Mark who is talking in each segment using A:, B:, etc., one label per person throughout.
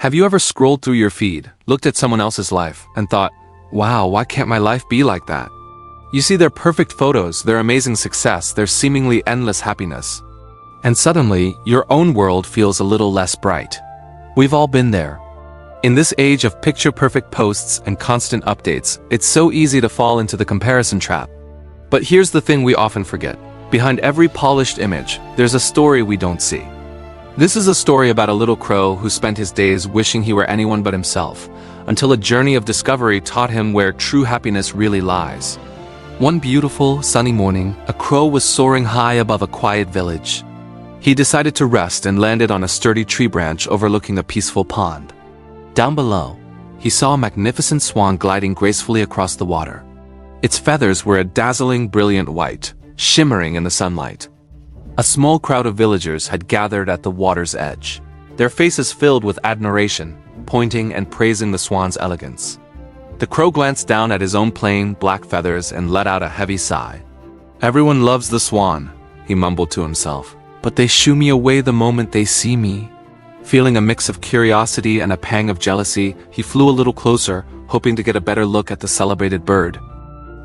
A: Have you ever scrolled through your feed, looked at someone else's life, and thought, wow, why can't my life be like that? You see their perfect photos, their amazing success, their seemingly endless happiness. And suddenly, your own world feels a little less bright. We've all been there. In this age of picture-perfect posts and constant updates, it's so easy to fall into the comparison trap. But here's the thing we often forget. Behind every polished image, there's a story we don't see. This is a story about a little crow who spent his days wishing he were anyone but himself, until a journey of discovery taught him where true happiness really lies. One beautiful, sunny morning, a crow was soaring high above a quiet village. He decided to rest and landed on a sturdy tree branch overlooking a peaceful pond. Down below, he saw a magnificent swan gliding gracefully across the water. Its feathers were a dazzling, brilliant white, shimmering in the sunlight. A small crowd of villagers had gathered at the water's edge, their faces filled with admiration, pointing and praising the swan's elegance. The crow glanced down at his own plain, black feathers and let out a heavy sigh. "Everyone loves the swan," he mumbled to himself, "but they shoo me away the moment they see me." Feeling a mix of curiosity and a pang of jealousy, he flew a little closer, hoping to get a better look at the celebrated bird.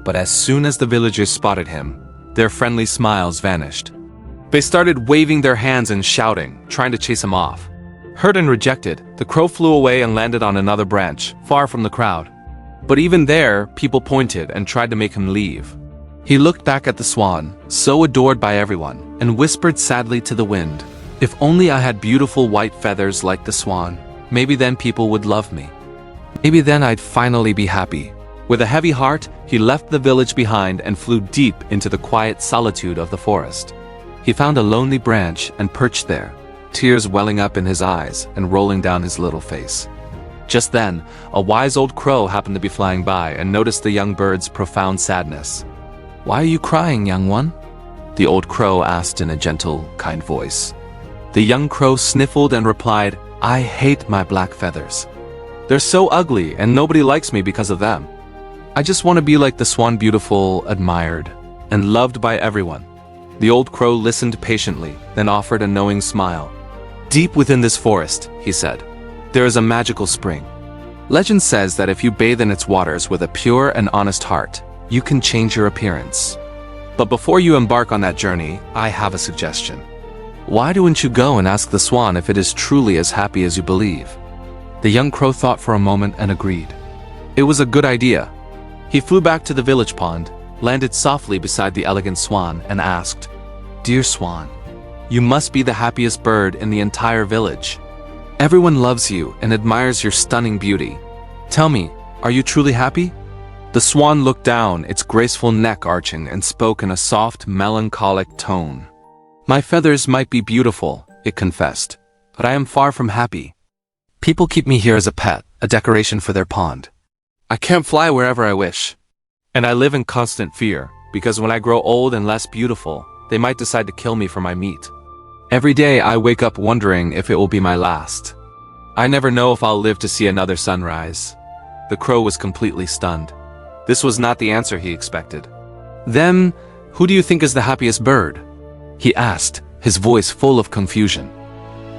A: But as soon as the villagers spotted him, their friendly smiles vanished. They started waving their hands and shouting, trying to chase him off. Hurt and rejected, the crow flew away and landed on another branch, far from the crowd. But even there, people pointed and tried to make him leave. He looked back at the swan, so adored by everyone, and whispered sadly to the wind, "If only I had beautiful white feathers like the swan, maybe then people would love me. Maybe then I'd finally be happy." With a heavy heart, he left the village behind and flew deep into the quiet solitude of the forest. He found a lonely branch and perched there, tears welling up in his eyes and rolling down his little face. Just then, a wise old crow happened to be flying by and noticed the young bird's profound sadness. "Why are you crying, young one?" the old crow asked in a gentle, kind voice. The young crow sniffled and replied, "I hate my black feathers. They're so ugly and nobody likes me because of them. I just want to be like the swan, beautiful, admired, and loved by everyone." The old crow listened patiently, then offered a knowing smile. "Deep within this forest," he said, "there is a magical spring. Legend says that if you bathe in its waters with a pure and honest heart, you can change your appearance. But before you embark on that journey, I have a suggestion. Why don't you go and ask the swan if it is truly as happy as you believe?" The young crow thought for a moment and agreed. It was a good idea. He flew back to the village pond, landed softly beside the elegant swan, and asked, "Dear swan, you must be the happiest bird in the entire village. Everyone loves you and admires your stunning beauty. Tell me, are you truly happy?" The swan looked down, its graceful neck arching, and spoke in a soft, melancholic tone. "My feathers might be beautiful," it confessed, "but I am far from happy. People keep me here as a pet, a decoration for their pond. I can't fly wherever I wish. And I live in constant fear, because when I grow old and less beautiful, they might decide to kill me for my meat. Every day I wake up wondering if it will be my last. I never know if I'll live to see another sunrise." The crow was completely stunned. This was not the answer he expected. "Then, who do you think is the happiest bird?" he asked, his voice full of confusion.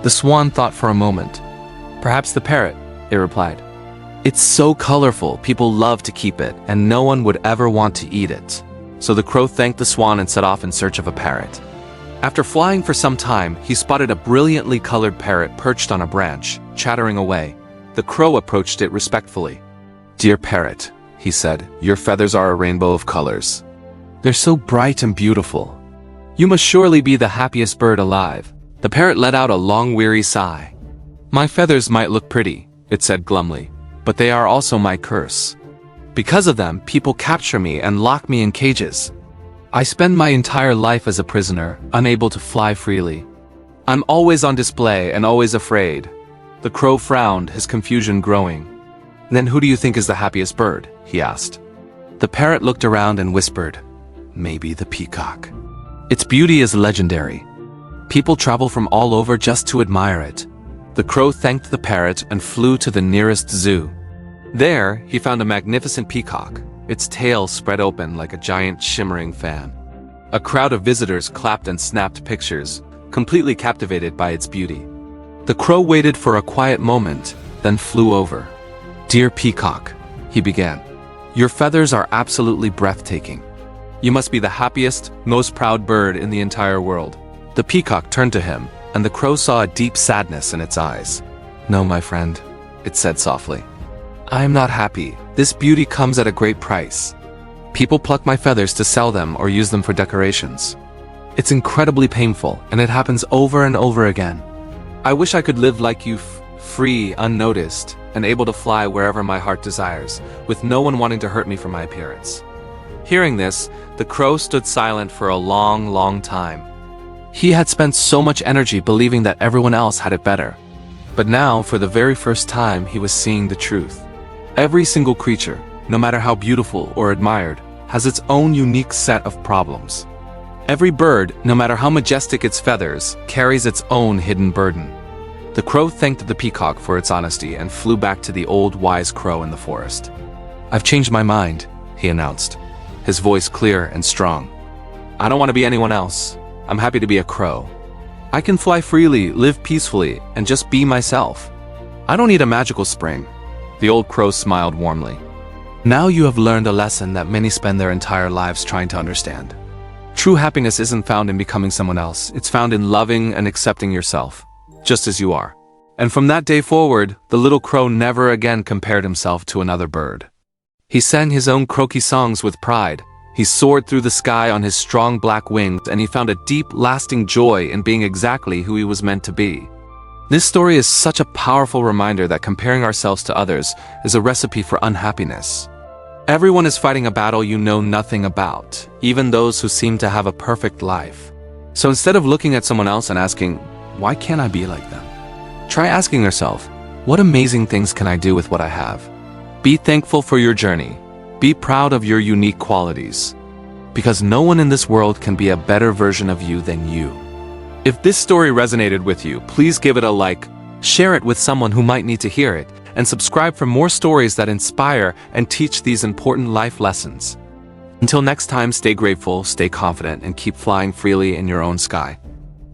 A: The swan thought for a moment. "Perhaps the parrot," it replied. "It's so colorful, people love to keep it, and no one would ever want to eat it." So the crow thanked the swan and set off in search of a parrot. After flying for some time, he spotted a brilliantly colored parrot perched on a branch, chattering away. The crow approached it respectfully. "Dear parrot," he said, "your feathers are a rainbow of colors. They're so bright and beautiful. You must surely be the happiest bird alive." The parrot let out a long, weary sigh. "My feathers might look pretty," it said glumly, "but they are also my curse. Because of them, people capture me and lock me in cages. I spend my entire life as a prisoner, unable to fly freely. I'm always on display and always afraid." The crow frowned, his confusion growing. "Then who do you think is the happiest bird?" he asked. The parrot looked around and whispered, "Maybe the peacock. Its beauty is legendary. People travel from all over just to admire it." The crow thanked the parrot and flew to the nearest zoo. There, he found a magnificent peacock, its tail spread open like a giant shimmering fan. A crowd of visitors clapped and snapped pictures, completely captivated by its beauty. The crow waited for a quiet moment, then flew over. "Dear Peacock," he began, "your feathers are absolutely breathtaking. You must be the happiest, most proud bird in the entire world." The peacock turned to him, and the crow saw a deep sadness in its eyes. "No, my friend," it said softly. "I am not happy. This beauty comes at a great price. People pluck my feathers to sell them or use them for decorations. It's incredibly painful, and it happens over and over again. I wish I could live like you, free, unnoticed, and able to fly wherever my heart desires, with no one wanting to hurt me for my appearance." Hearing this, the crow stood silent for a long, long time. He had spent so much energy believing that everyone else had it better. But now, for the very first time, he was seeing the truth. Every single creature, no matter how beautiful or admired, has its own unique set of problems. Every bird, no matter how majestic its feathers, carries its own hidden burden. The crow thanked the peacock for its honesty and flew back to the old wise crow in the forest. "I've changed my mind," he announced, his voice clear and strong. "I don't want to be anyone else. I'm happy to be a crow. I can fly freely, live peacefully, and just be myself. I don't need a magical spring." The old crow smiled warmly. "Now you have learned a lesson that many spend their entire lives trying to understand. True happiness isn't found in becoming someone else. It's found in loving and accepting yourself, just as you are." And from that day forward, the little crow never again compared himself to another bird. He sang his own croaky songs with pride. He soared through the sky on his strong black wings, and he found a deep, lasting joy in being exactly who he was meant to be. This story is such a powerful reminder that comparing ourselves to others is a recipe for unhappiness. Everyone is fighting a battle you know nothing about, even those who seem to have a perfect life. So instead of looking at someone else and asking, "Why can't I be like them?" try asking yourself, "What amazing things can I do with what I have?" Be thankful for your journey. Be proud of your unique qualities. Because no one in this world can be a better version of you than you. If this story resonated with you, please give it a like, share it with someone who might need to hear it, and subscribe for more stories that inspire and teach these important life lessons. Until next time, stay grateful, stay confident, and keep flying freely in your own sky.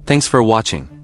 A: Thanks for watching.